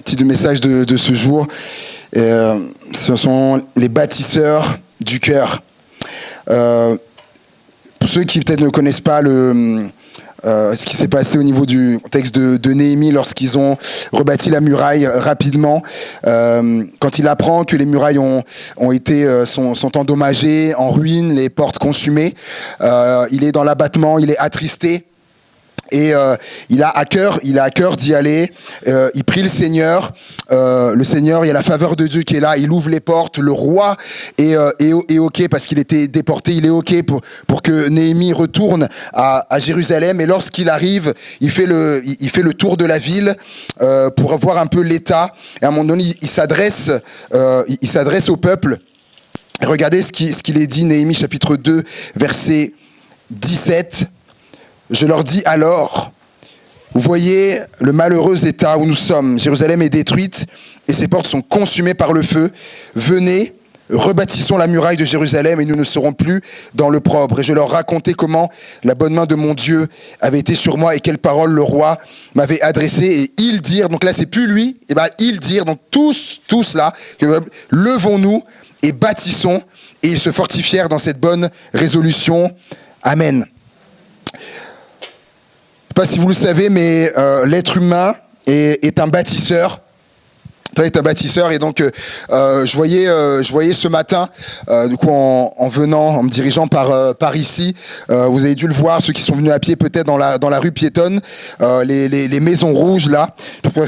Titre du message de ce jour, ce sont les bâtisseurs du cœur. Pour ceux qui peut-être ne connaissent pas ce qui s'est passé au niveau du contexte de Néhémie lorsqu'ils ont rebâti la muraille rapidement, quand il apprend que les murailles sont endommagées, en ruine, les portes consumées, il est dans l'abattement, il est attristé. Et il a à cœur d'y aller. Il prie le Seigneur, il y a la faveur de Dieu qui est là. Il ouvre les portes. Le roi est ok parce qu'il était déporté. Il est ok pour que Néhémie retourne à Jérusalem. Et lorsqu'il arrive, il fait le tour de la ville pour voir un peu l'état. Et à un moment donné, il s'adresse au peuple. Et regardez ce qu'il est dit, Néhémie chapitre 2, verset 17. Je leur dis alors, vous voyez le malheureux état où nous sommes. Jérusalem est détruite et ses portes sont consumées par le feu. Venez, rebâtissons la muraille de Jérusalem et nous ne serons plus dans l'opprobre. Et je leur racontais comment la bonne main de mon Dieu avait été sur moi et quelles paroles le roi m'avait adressées. Et ils dirent, donc là c'est plus lui, et ben ils dirent, donc tous là, levons-nous et bâtissons. Et ils se fortifièrent dans cette bonne résolution. Amen. Je ne sais pas si vous le savez, mais l'être humain est un bâtisseur. Est un bâtisseur et donc je voyais ce matin du coup en venant, en me dirigeant par ici, vous avez dû le voir, ceux qui sont venus à pied peut-être dans la rue piétonne, les maisons rouges là, je crois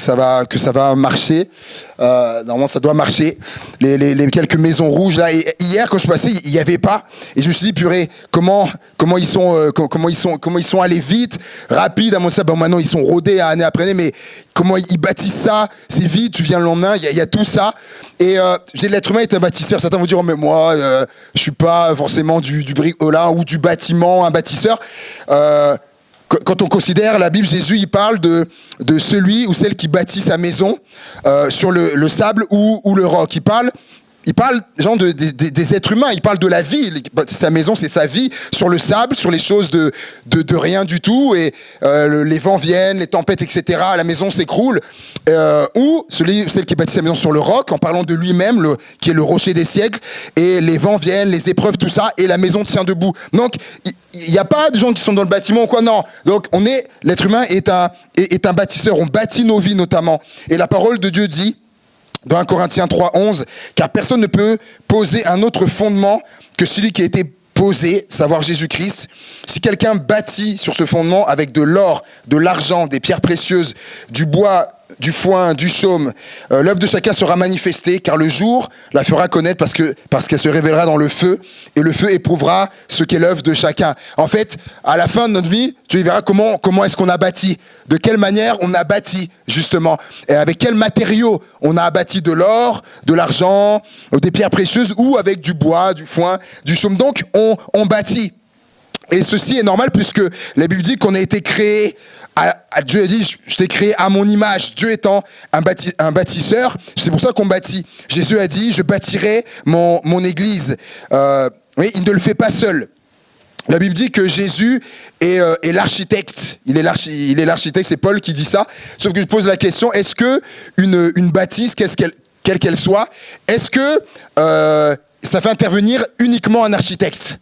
que ça va marcher. Normalement ça doit marcher, les quelques maisons rouges là. Et hier quand je passais, il y avait pas, et je me suis dit purée, comment ils sont allés vite, rapide. À mon sens, maintenant ils sont rodés année après année, mais comment ils bâtissent ça, c'est vite, tu viens le lendemain, il y a tout ça. Et l'être humain est un bâtisseur. Certains vont dire, oh, mais moi, je suis pas forcément du bricolage ou du bâtiment, un bâtisseur. Quand on considère la Bible, Jésus, il parle de celui ou celle qui bâtit sa maison sur le sable ou le roc. Il parle genre des êtres humains, il parle de la vie. Sa maison, c'est sa vie sur le sable, sur les choses de rien du tout. Et les vents viennent, les tempêtes, etc. La maison s'écroule. Ou celle qui bâtit sa maison sur le roc, en parlant de lui-même, qui est le rocher des siècles. Et les vents viennent, les épreuves, tout ça, et la maison tient debout. Donc, il n'y a pas de gens qui sont dans le bâtiment ou quoi, non. Donc, l'être humain est un bâtisseur. On bâtit nos vies, notamment. Et la parole de Dieu dit, dans 1 Corinthiens 3:11, car personne ne peut poser un autre fondement que celui qui a été posé, savoir Jésus-Christ. Si quelqu'un bâtit sur ce fondement avec de l'or, de l'argent, des pierres précieuses, du bois, du foin, du chaume, l'œuvre de chacun sera manifestée, car le jour la fera connaître parce qu'elle se révélera dans le feu, et le feu éprouvera ce qu'est l'œuvre de chacun. En fait, à la fin de notre vie, tu verras comment est-ce qu'on a bâti, de quelle manière on a bâti, justement, et avec quels matériaux on a bâti, de l'or, de l'argent, des pierres précieuses, ou avec du bois, du foin, du chaume. Donc, on bâtit. Et ceci est normal puisque la Bible dit qu'on a été créé, Dieu a dit, je t'ai créé à mon image. Dieu étant un bâtisseur, c'est pour ça qu'on bâtit. Jésus a dit, je bâtirai mon église. Oui, il ne le fait pas seul. La Bible dit que Jésus est l'architecte. Il est l'architecte, c'est Paul qui dit ça. Sauf que je pose la question, est-ce que une bâtisse, quelle qu'elle soit, est-ce que ça fait intervenir uniquement un architecte ?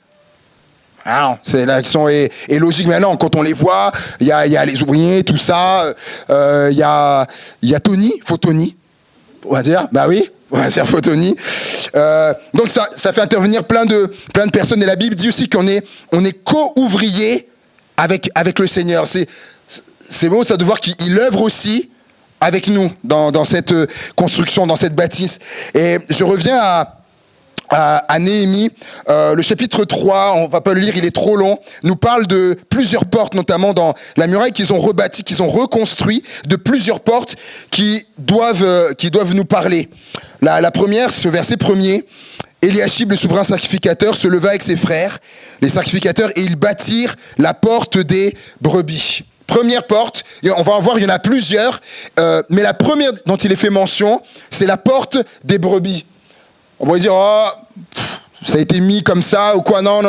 Ah non, l'action est logique. Mais non, quand on les voit, il y a les ouvriers, tout ça. Il y a Tony, faut Tony, on va dire. Bah oui, on va dire faut Tony. Donc ça fait intervenir plein de personnes. Et la Bible dit aussi qu'on est co-ouvrier avec le Seigneur. C'est beau ça de voir qu'il œuvre aussi avec nous dans cette construction, dans cette bâtisse. Et je reviens à Néhémie, le chapitre 3, on va pas le lire, il est trop long, nous parle de plusieurs portes, notamment dans la muraille qu'ils ont rebâtie, qu'ils ont reconstruit, de plusieurs portes qui doivent nous parler. La première, ce verset premier, Éliachib, le souverain sacrificateur, se leva avec ses frères, les sacrificateurs, et ils bâtirent la porte des brebis. Première porte, on va en voir, il y en a plusieurs, mais la première dont il est fait mention, c'est la porte des brebis. On va dire, ça a été mis comme ça ou quoi. Non.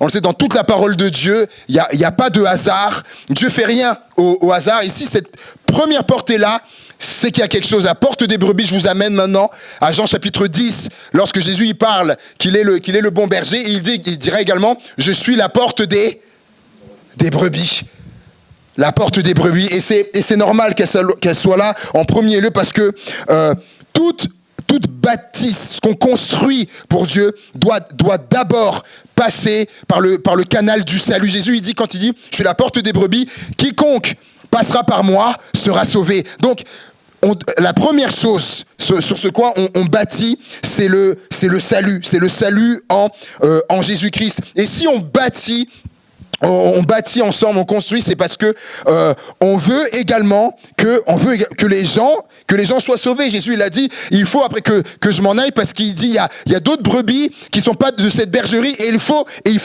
On le sait, dans toute la parole de Dieu, il n'y a pas de hasard. Dieu fait rien au hasard. Ici, cette première porte est là. c'est qu'il y a quelque chose. La porte des brebis, je vous amène maintenant à Jean chapitre 10, lorsque Jésus il parle qu'il est le bon berger, et il dira également, je suis la porte des brebis. La porte des brebis, et c'est normal qu'elle soit là en premier lieu, parce que toute bâtisse qu'on construit pour Dieu doit d'abord passer par le canal du salut. Jésus, quand il dit, je suis la porte des brebis, quiconque passera par moi sera sauvé. Donc, la première chose sur ce quoi on bâtit, c'est le salut. C'est le salut en Jésus-Christ. Et si on bâtit ensemble, on construit, c'est parce que on veut également que les gens soient sauvés. Jésus il a dit, il faut après que je m'en aille, parce qu'il dit il y a d'autres brebis qui sont pas de cette bergerie, et il faut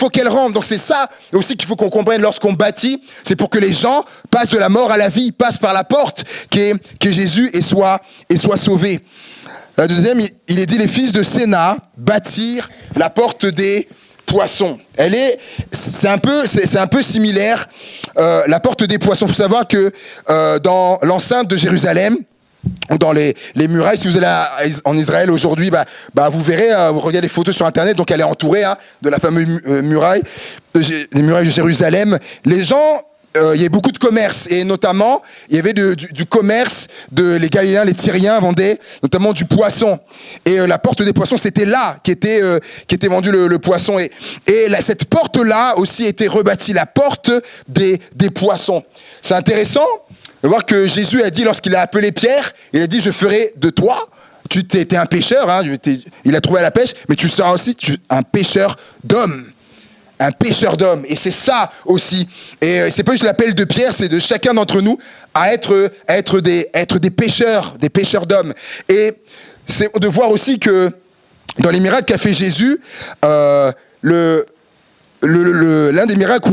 qu'elles rentrent. Donc c'est ça aussi qu'il faut qu'on comprenne lorsqu'on bâtit, c'est pour que les gens passent de la mort à la vie, passent par la porte qui est Jésus et soient sauvés. La deuxième, il est dit, les fils de Séna bâtirent la porte des poissons. C'est un peu similaire, la porte des poissons. Il faut savoir que dans l'enceinte de Jérusalem, ou dans les murailles, si vous allez en Israël aujourd'hui, vous verrez, vous regardez les photos sur internet, donc elle est entourée de la fameuse muraille, les murailles de Jérusalem. Les gens, il y avait beaucoup de commerce, et notamment il y avait du commerce, les Galiléens, les Tyriens vendaient notamment du poisson, et la porte des poissons, c'était là qu'était vendu le poisson, et cette porte là aussi était rebâtie, la porte des poissons. C'est intéressant de voir que Jésus a dit, lorsqu'il a appelé Pierre, il a dit, je ferai de toi, tu étais un pêcheur, il a trouvé à la pêche, mais tu seras aussi un pêcheur d'hommes. Un pêcheur d'hommes. Et c'est ça aussi. Et c'est pas juste l'appel de Pierre, c'est de chacun d'entre nous à être des pêcheurs d'hommes. Et c'est de voir aussi que dans les miracles qu'a fait Jésus, l'un des miracles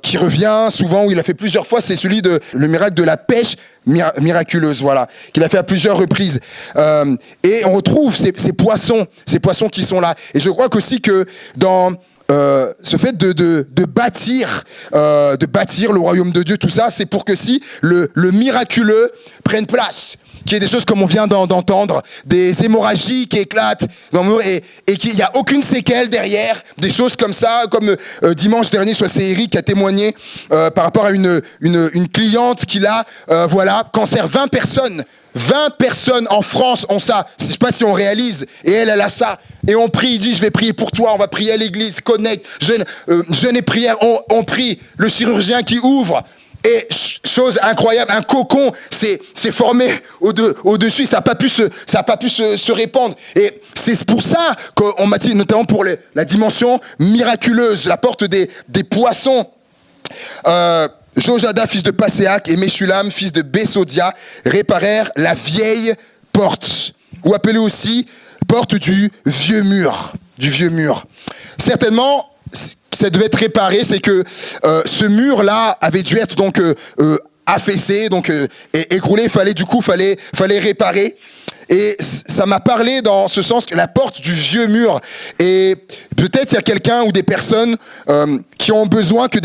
qui revient souvent, où il a fait plusieurs fois, c'est le miracle de la pêche miraculeuse, voilà, qu'il a fait à plusieurs reprises. Et on retrouve ces poissons qui sont là. Et je crois qu'aussi que dans ce fait de bâtir le royaume de Dieu, tout ça, c'est pour que si le miraculeux prenne place, qu'il y ait des choses comme on vient d'entendre, des hémorragies qui éclatent, et qu'il n'y a aucune séquelle derrière, des choses comme ça, comme dimanche dernier, c'est Eric qui a témoigné par rapport à une cliente qui a, cancer. 20 personnes en France ont ça. Je ne sais pas si on réalise. Et elle a ça. Et on prie, il dit, je vais prier pour toi, on va prier à l'église, connect, jeûne et prière, on prie, le chirurgien qui ouvre. Et chose incroyable, un cocon s'est formé au-dessus, ça n'a pas pu se répandre. Et c'est pour ça qu'on m'a dit, notamment pour la dimension miraculeuse, la porte des poissons. Jojada, fils de Passéac, et Meshulam, fils de Bessodia, réparèrent la vieille porte, ou appelée aussi porte du vieux mur. Certainement, ça devait être réparé, c'est que ce mur-là avait dû être donc affaissé, donc et écroulé. Fallait réparer. Et ça m'a parlé dans ce sens que la porte du vieux mur. Et peut-être il y a quelqu'un ou des personnes qui ont besoin que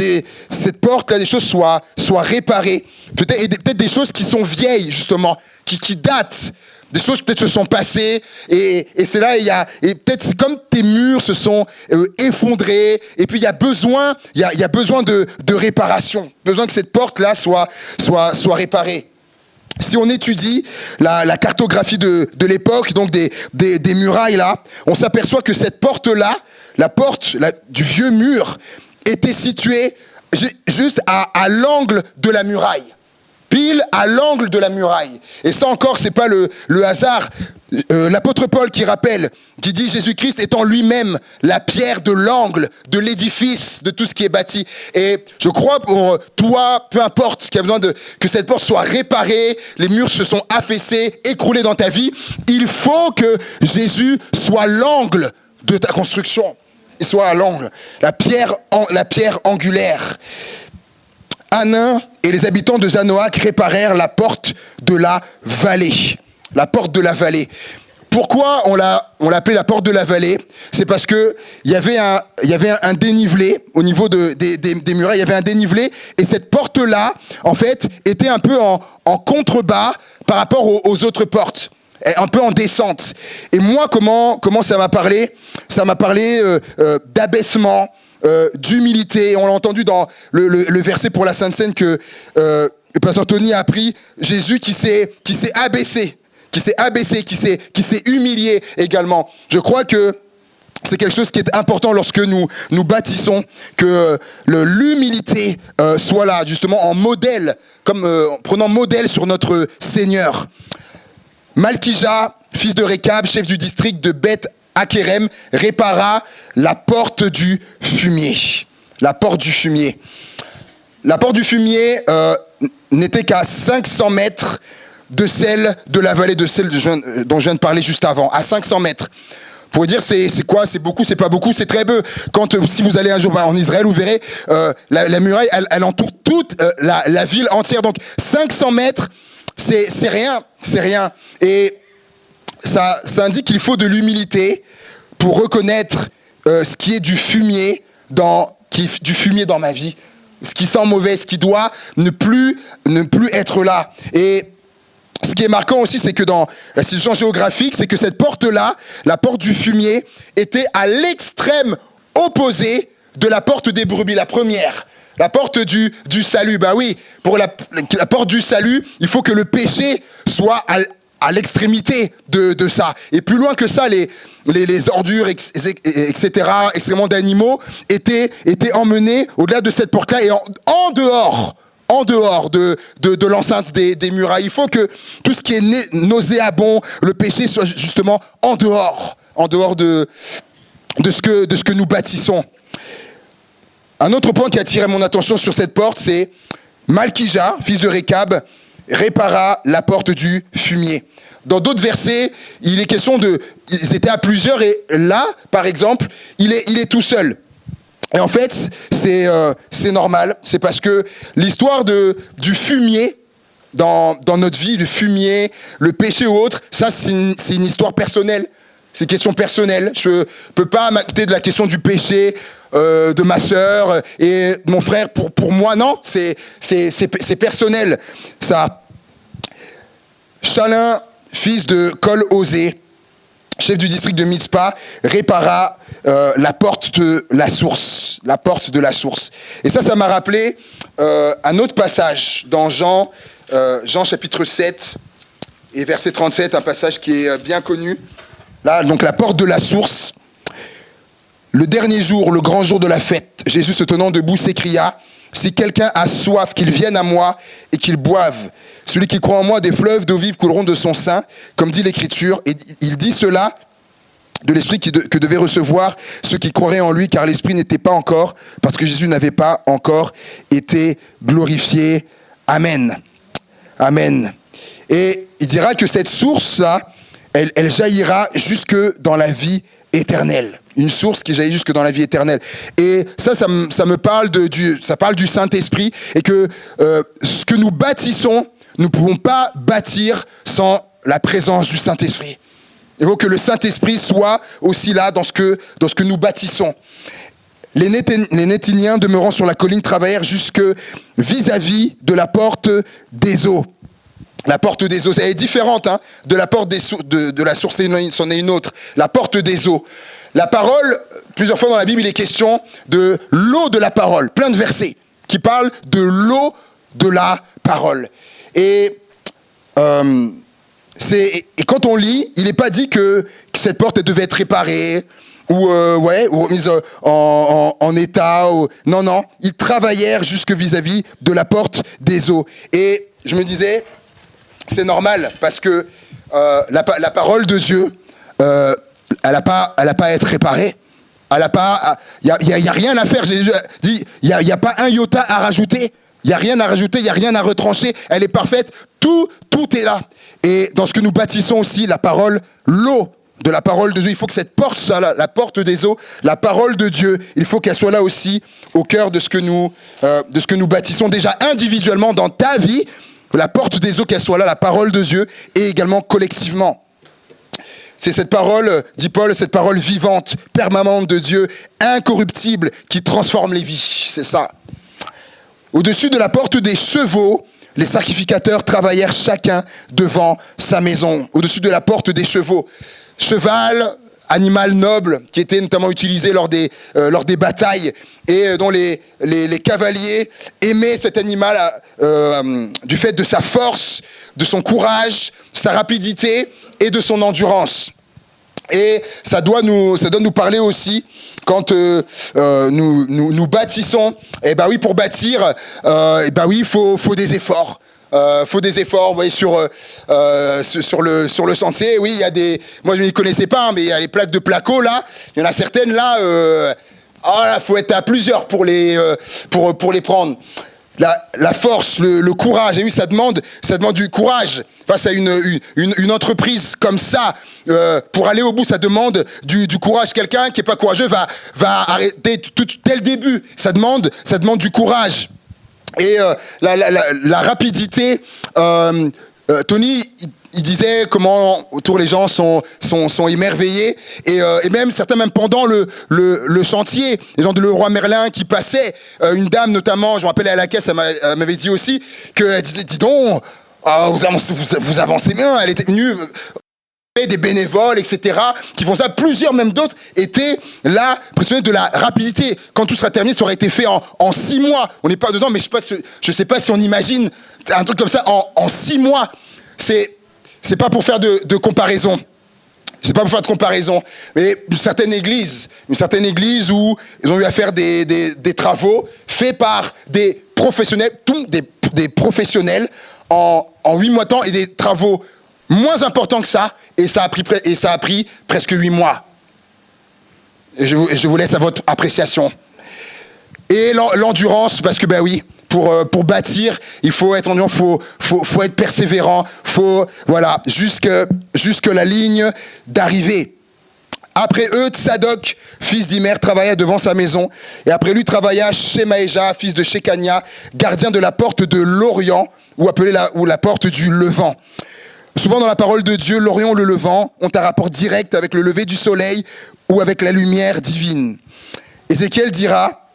cette porte-là, des choses soient réparées. Peut-être des choses qui sont vieilles, justement, qui datent. Des choses peut-être se sont passées, et c'est là, et peut-être c'est comme tes murs se sont effondrés, et puis il y a besoin de réparation, besoin que cette porte-là soit réparée. Si on étudie la cartographie de l'époque, donc des murailles là, on s'aperçoit que cette porte-là, la porte du vieux mur, était située juste à l'angle de la muraille. Pile à l'angle de la muraille. Et ça encore, c'est pas le hasard. L'apôtre Paul qui dit Jésus-Christ étant lui-même la pierre de l'angle de l'édifice, de tout ce qui est bâti. Et je crois pour toi, peu importe ce qu'il y a besoin que cette porte soit réparée, les murs se sont affaissés, écroulés dans ta vie, il faut que Jésus soit l'angle de ta construction. Il soit à l'angle. La pierre angulaire. Hanin et les habitants de Zanoach réparèrent la porte de la vallée. La porte de la vallée. Pourquoi on l'a appelé la porte de la vallée? C'est parce que il y avait un dénivelé au niveau des murailles, il y avait un dénivelé, et cette porte-là, en fait, était un peu en contrebas par rapport aux autres portes, un peu en descente. Et moi, comment ça m'a parlé? Ça m'a parlé d'abaissement, d'humilité. On l'a entendu dans le verset pour la Sainte Seine que le pasteur Tony a appris, Jésus qui s'est abaissé, qui s'est humilié également. Je crois que c'est quelque chose qui est important lorsque nous bâtissons, que l'humilité soit là, justement en modèle, comme en prenant modèle sur notre Seigneur. Malkija, fils de Rékab, chef du district de Beth Hakerem, répara la porte du fumier. La porte du fumier. La porte du fumier n'était qu'à 500 mètres de celle de la vallée de celle dont je viens de parler juste avant, à 500 mètres. Pour dire c'est quoi, c'est beaucoup, c'est pas beaucoup, c'est très peu. Si vous allez un jour en Israël, vous verrez, la muraille, elle entoure toute la ville entière. Donc 500 mètres, c'est rien. Et ça indique qu'il faut de l'humilité pour reconnaître ce qui est du fumier dans ma vie, ce qui sent mauvais, ce qui doit ne plus être là. Et ce qui est marquant aussi, c'est que dans la situation géographique, c'est que cette porte-là, la porte du fumier, était à l'extrême opposé de la porte des brebis, la première. La porte du salut. Bah oui, pour la porte du salut, il faut que le péché soit à l'extrémité de ça. Et plus loin que ça, les ordures, etc., extrêmement d'animaux, étaient emmenés au-delà de cette porte-là et en dehors de l'enceinte des murailles. Il faut que tout ce qui est nauséabond, le péché, soit justement en dehors de ce que nous bâtissons. Un autre point qui a attiré mon attention sur cette porte, c'est Malkija, fils de Rékab, répara la porte du fumier. Dans d'autres versets, il est question ils étaient à plusieurs, et là, par exemple, il est tout seul. Et en fait, c'est normal. C'est parce que l'histoire du fumier dans notre vie, le fumier, le péché ou autre, ça, c'est une histoire personnelle. C'est une question personnelle. Je peux pas m'acquitter de la question du péché de ma sœur et de mon frère. Pour moi, non. C'est personnel. Ça. Chalin, fils de Kol-Osé, chef du district de Mitzpah, répara la porte de la source. La porte de la source. Et ça m'a rappelé un autre passage dans Jean chapitre 7 et verset 37, un passage qui est bien connu. Là, donc la porte de la source. Le dernier jour, le grand jour de la fête, Jésus se tenant debout s'écria, « Si quelqu'un a soif, qu'il vienne à moi et qu'il boive. Celui qui croit en moi, des fleuves d'eau vive couleront de son sein, comme dit l'Écriture. » Et il dit cela de l'Esprit que devaient recevoir ceux qui croiraient en lui, car l'Esprit n'était pas encore, parce que Jésus n'avait pas encore été glorifié. Amen. Amen. Et il dira que cette source-là, elle jaillira jusque dans la vie éternelle. Une source qui jaillit jusque dans la vie éternelle. Et ça me parle ça parle du Saint-Esprit, et que ce que nous bâtissons, nous ne pouvons pas bâtir sans la présence du Saint-Esprit. Il faut que le Saint-Esprit soit aussi là dans ce que nous bâtissons. Les Nétiniens demeurant sur la colline travaillèrent jusque vis-à-vis de la porte des eaux. La porte des eaux, elle est différente de la porte de la source, c'en est une autre. La porte des eaux. La parole, plusieurs fois dans la Bible, il est question de l'eau de la parole. Plein de versets qui parlent de l'eau de la parole. Et quand on lit, il n'est pas dit que cette porte elle devait être réparée ou remise en état. Non. Ils travaillèrent jusque vis-à-vis de la porte des eaux. Et je me disais, c'est normal parce que la parole de Dieu, elle n'a pas à être réparée. Il n'y a rien à faire. Jésus dit, il n'y a pas un iota à rajouter. Il n'y a rien à rajouter, il n'y a rien à retrancher. Elle est parfaite. Tout est là. Et dans ce que nous bâtissons aussi, la parole, l'eau de la parole de Dieu, il faut que cette porte soit là, la porte des eaux, la parole de Dieu, il faut qu'elle soit là aussi au cœur de ce que nous bâtissons déjà individuellement dans ta vie. La porte des eaux, qu'elle soit là, la parole de Dieu, et également collectivement. c'est cette parole, dit Paul, cette parole vivante, permanente de Dieu, incorruptible, qui transforme les vies. C'est ça. Au-dessus de la porte des chevaux, les sacrificateurs travaillèrent chacun devant sa maison. Au-dessus de la porte des chevaux. Cheval, animal noble, qui était notamment utilisé lors des batailles et dont les cavaliers aimaient cet animal du fait de sa force, de son courage, sa rapidité et de son endurance. Et ça doit nous parler aussi quand nous bâtissons. Eh ben oui, pour bâtir, il faut des efforts. Faut des efforts, vous voyez, sur le sentier. Oui, il y a moi je ne les connaissais pas, mais il y a les plaques de placo là. Il y en a certaines là. Là, faut être à plusieurs pour les prendre. La force, le courage. Et oui, ça demande du courage face à une entreprise comme ça. Pour aller au bout, ça demande du courage. Quelqu'un qui est pas courageux va arrêter tout dès le début. Ça demande du courage. Et la rapidité, Tony, il disait comment autour les gens sont émerveillés et même certains même pendant le chantier, les gens de Leroy Merlin qui passaient, une dame notamment, je me rappelle à la caisse, elle m'avait dit aussi que dis donc, vous avancez bien. Elle était venue. Des bénévoles, etc., qui font ça. Plusieurs, même d'autres, étaient là, impressionnés de la rapidité. Quand tout sera terminé, ça aurait été fait en 6 mois. On n'est pas dedans, mais je sais pas si on imagine un truc comme ça en 6 mois. C'est pas pour faire de comparaison. C'est pas pour faire de comparaison. Mais une certaine église où ils ont eu à faire des travaux faits par des professionnels, des professionnels en 8 mois de temps et des travaux moins importants que ça, et ça a pris presque 8 mois. Et je vous laisse à votre appréciation. Et l'endurance, parce que ben oui, pour bâtir, il faut être endurant, faut être persévérant, voilà, jusque la ligne d'arrivée. Après eux, Tsadok, fils d'Imer, travailla devant sa maison, et après lui travailla Shemaéja, fils de Shekania, gardien de la porte de l'Orient, ou appelée la porte du Levant. Souvent dans la parole de Dieu, l'Orient ou le Levant ont un rapport direct avec le lever du soleil ou avec la lumière divine. Ézéchiel dira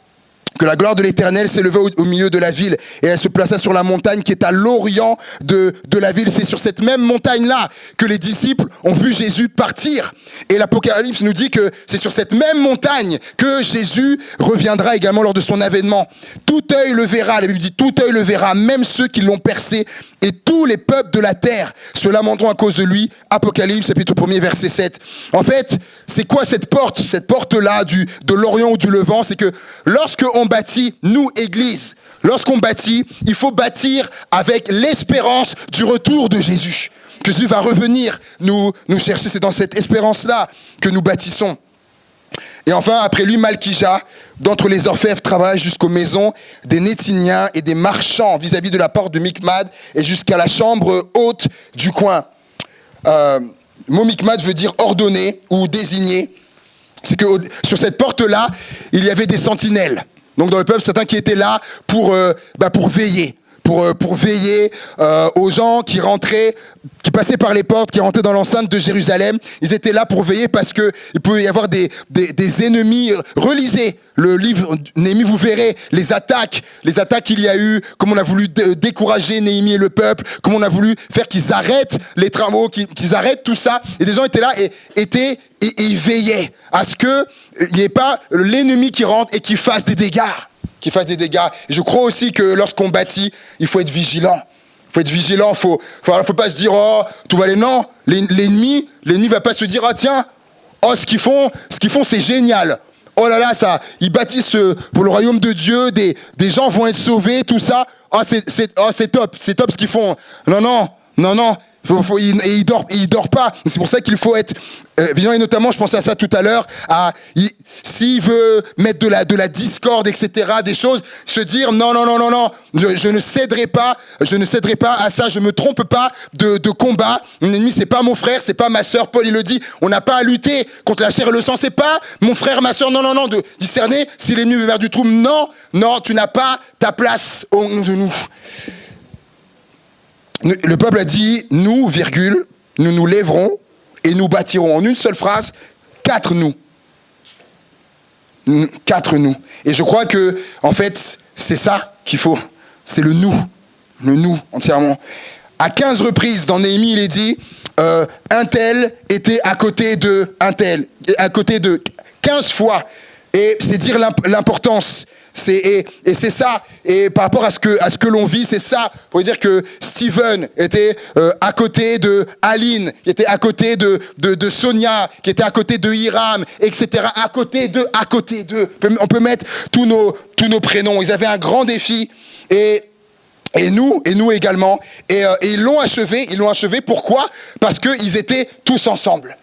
que la gloire de l'Éternel s'éleva au milieu de la ville et elle se plaça sur la montagne qui est à l'orient de la ville. C'est sur cette même montagne-là que les disciples ont vu Jésus partir. Et l'Apocalypse nous dit que c'est sur cette même montagne que Jésus reviendra également lors de son avènement. Tout œil le verra, la Bible dit tout œil le verra, même ceux qui l'ont percé, et tous les peuples de la terre se lamenteront à cause de lui. Apocalypse, chapitre 1er, verset 7. En fait, c'est quoi cette porte? Cette porte-là de l'Orient ou du Levant, c'est que lorsque on bâtit, nous, Église, lorsqu'on bâtit, il faut bâtir avec l'espérance du retour de Jésus. Que Jésus va revenir nous chercher. C'est dans cette espérance-là que nous bâtissons. Et enfin, après lui, Malkija, d'entre les orfèvres, travaille jusqu'aux maisons des Nétiniens et des marchands vis-à-vis de la porte de Micmad et jusqu'à la chambre haute du coin. Le mot Micmad veut dire ordonné ou désigné. C'est que sur cette porte-là, il y avait des sentinelles. Donc dans le peuple, certains qui étaient là pour veiller. Pour veiller aux gens qui rentraient, qui passaient par les portes, qui rentraient dans l'enceinte de Jérusalem. Ils étaient là pour veiller parce qu'il pouvait y avoir des ennemis. Relisez le livre Néhémie, vous verrez les attaques qu'il y a eu, comment on a voulu décourager Néhémie et le peuple, comment on a voulu faire qu'ils arrêtent les travaux, qu'ils arrêtent tout ça. Et des gens étaient là et ils veillaient à ce qu'il n'y ait pas l'ennemi qui rentre et qui fasse des dégâts. Je crois aussi que lorsqu'on bâtit, il faut être vigilant. Faut pas se dire, oh, tout va aller. Non, l'ennemi va pas se dire, ah tiens, oh, ce qu'ils font, c'est génial. Oh là là, ça, ils bâtissent pour le royaume de Dieu, des gens vont être sauvés, tout ça. Oh, c'est top ce qu'ils font. Non. Il dort pas. C'est pour ça qu'il faut être vigilant. Et notamment, je pensais à ça tout à l'heure, s'il veut mettre de la discorde, etc., des choses, se dire non, je ne céderai pas à ça, je me trompe pas de combat. Mon ennemi, c'est pas mon frère, c'est pas ma sœur. Paul, il le dit, on n'a pas à lutter contre la chair et le sang, c'est pas mon frère, ma sœur. Non, de discerner si l'ennemi veut vers du trouble. Non, tu n'as pas ta place au nom de nous. Le peuple a dit, nous, nous nous lèverons et nous bâtirons. En une seule phrase, 4 nous. 4 nous. Et je crois que, en fait, c'est ça qu'il faut. C'est le nous entièrement. À 15 reprises, dans Néhémie, il est dit, un tel était à côté de un tel, à côté de 15 fois. Et c'est dire l'importance. Et c'est ça. Et par rapport à ce que l'on vit, c'est ça. Pour dire que Steven était à côté de Aline, qui était à côté de Sonia, qui était à côté de Hiram, etc. À côté d'eux. On peut mettre tous nos prénoms. Ils avaient un grand défi. Et nous également. Et ils l'ont achevé. Pourquoi ? Parce qu'ils étaient tous ensemble.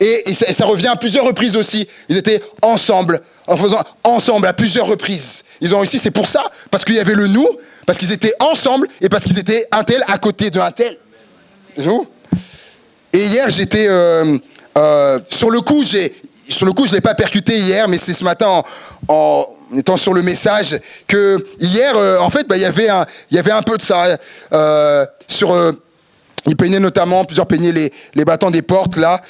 Et ça revient à plusieurs reprises aussi. Ils étaient ensemble, en faisant ensemble à plusieurs reprises. Ils ont réussi, c'est pour ça. Parce qu'il y avait le nous, parce qu'ils étaient ensemble et parce qu'ils étaient un tel à côté d'un tel. Et hier, j'étais... sur le coup, je ne l'ai pas percuté hier, mais c'est ce matin en étant sur le message que hier, en fait, il y avait un peu de ça. Ils peignaient notamment, plusieurs peignaient les battants des portes, là,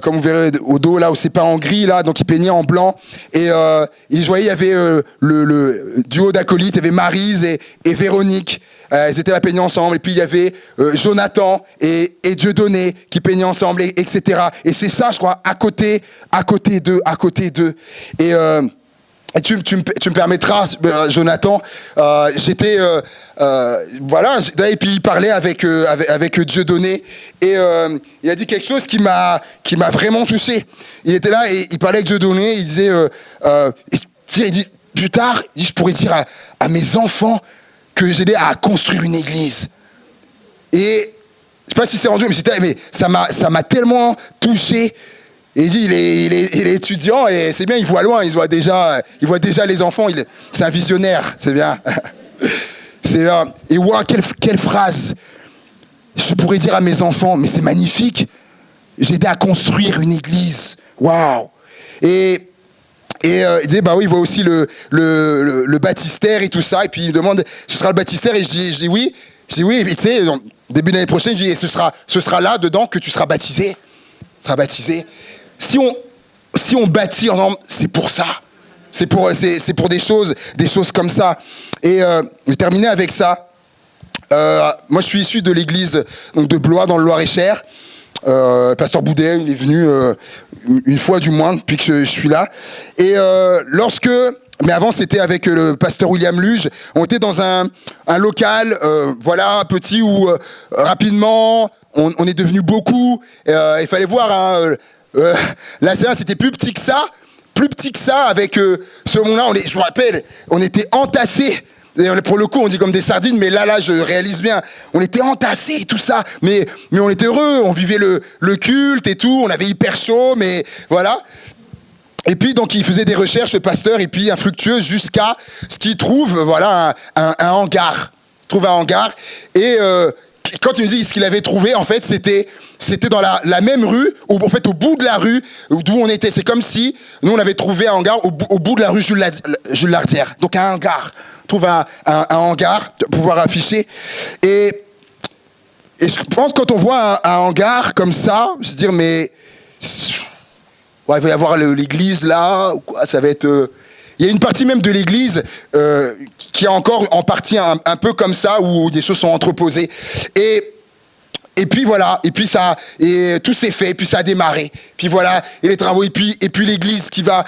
comme vous verrez au dos, là où c'est pas en gris, là, donc ils peignaient en blanc. Et je voyais, il y avait le duo d'acolytes, il y avait Maryse et Véronique. Ils étaient là peignés ensemble. Et puis il y avait Jonathan et Dieudonné qui peignaient ensemble, etc. Et c'est ça, je crois, à côté d'eux. Et tu me permettras, Jonathan, j'étais... voilà, et puis il parlait avec Dieudonné, et il a dit quelque chose qui m'a vraiment touché. Il était là et il parlait avec Dieudonné, il disait, il dit, plus tard, je pourrais dire à mes enfants que j'ai aidé à construire une église. Et je sais pas si c'est rendu, mais ça m'a tellement touché. Et il dit, il est étudiant et c'est bien, il voit loin, il voit déjà les enfants, c'est un visionnaire, c'est bien. C'est bien. Et wow, quelle phrase. Je pourrais dire à mes enfants, mais c'est magnifique, j'ai aidé à construire une église. Waouh. Et il disait, bah oui, il voit aussi le baptistère et tout ça, et puis il me demande, ce sera le baptistère, et je dis oui, et tu sais, début d'année prochaine, je dis, et ce sera là, dedans, que tu seras baptisé. Si on bâtit ensemble, c'est pour ça. C'est pour des choses comme ça. Et je vais terminer avec ça. Moi, je suis issu de l'église donc de Blois, dans le Loir-et-Cher. Pasteur Boudet, il est venu une fois du moins, depuis que je suis là. Et mais avant, c'était avec le pasteur William Luge. On était dans un local, voilà, petit, où rapidement, on est devenu beaucoup. Il fallait voir... la séance c'était plus petit que ça avec ce moment-là, je me rappelle, on était entassés. Et pour le coup, on dit comme des sardines, mais là, je réalise bien. On était entassés, tout ça. Mais on était heureux, on vivait le culte et tout, on avait hyper chaud, mais voilà. Et puis, donc, il faisait des recherches, le pasteur, et puis infructueux, jusqu'à ce qu'il trouve, voilà, un hangar. Il trouve un hangar. Et quand il me dit ce qu'il avait trouvé, en fait, c'était dans la même rue, au bout de la rue d'où on était. C'est comme si nous, on avait trouvé un hangar au bout de la rue Jules Lardière. Donc un hangar. On trouve un hangar pour pouvoir afficher. Et je pense que quand on voit un hangar comme ça, se dire, mais ouais, il va y avoir l'église là, ou quoi, ça va être... Il y a une partie même de l'église qui est encore en partie un peu comme ça, où des choses sont entreposées. Et puis voilà, et tout s'est fait, et puis ça a démarré. Puis voilà, et les travaux, et puis l'église qui va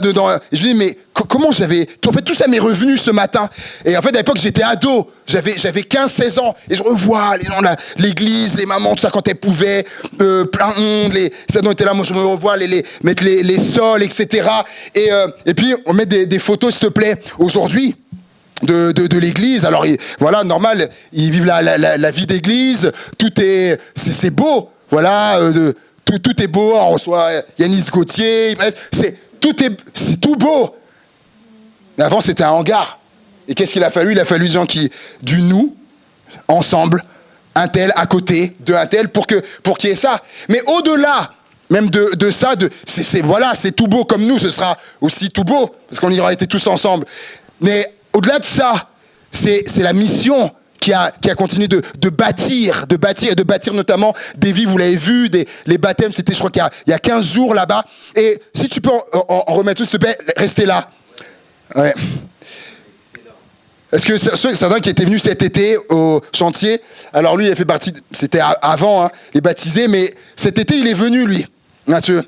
dedans. Et je me dis, mais comment j'avais... En fait, tout ça m'est revenu ce matin. Et en fait, à l'époque, j'étais ado. J'avais 15-16 ans. Et je revois les gens, l'église, les mamans, tout ça, quand elles pouvaient, plein ça dont était là, moi, je me revois, mettre les sols, etc. Et puis, on met des photos, s'il te plaît, aujourd'hui. De l'église. Alors voilà, normal, ils vivent la vie d'église, c'est beau, voilà, tout est beau, on reçoit Yanis Gauthier, c'est tout beau. Mais avant, c'était un hangar. Et qu'est-ce qu'il a fallu ? Il a fallu des gens du nous, ensemble, un tel à côté de un tel, pour qu'il y ait ça. Mais au-delà même de ça, voilà, c'est tout beau comme nous, ce sera aussi tout beau, parce qu'on y aura été tous ensemble. Mais au-delà de ça, c'est la mission qui a continué de bâtir notamment des vies. Vous l'avez vu, les baptêmes, c'était, je crois qu'il y a 15 jours là-bas. Et si tu peux en remettre tout, s'il te plaît, restez là. Ouais. Est-ce que certains qui étaient venus cet été au chantier, alors lui, il a fait partie, c'était avant, hein, il est baptisé, mais cet été, il est venu, lui, Mathieu.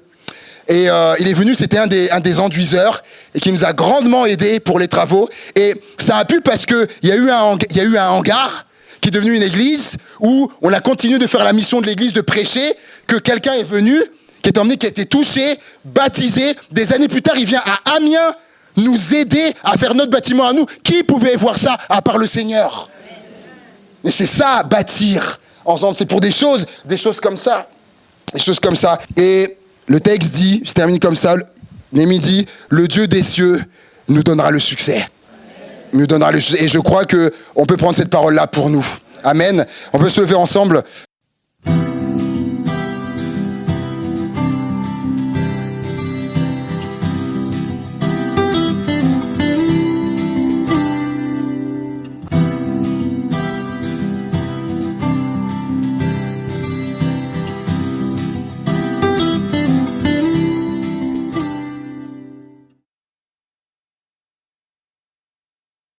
Et il est venu, c'était un des enduiseurs, et qui nous a grandement aidés pour les travaux. Et ça a pu parce qu'il y a eu un hangar qui est devenu une église, où on a continué de faire la mission de l'église, de prêcher, que quelqu'un est venu, qui est emmené, qui a été touché, baptisé. Des années plus tard, il vient à Amiens, nous aider à faire notre bâtiment à nous. Qui pouvait voir ça à part le Seigneur? Et c'est ça, bâtir ensemble. C'est pour des choses comme ça. Des choses comme ça. Et le texte dit, je termine comme ça, Néhémie dit, le Dieu des cieux nous donnera le succès. Nous donnera le succès. Et je crois qu'on peut prendre cette parole-là pour nous. Amen. On peut se lever ensemble.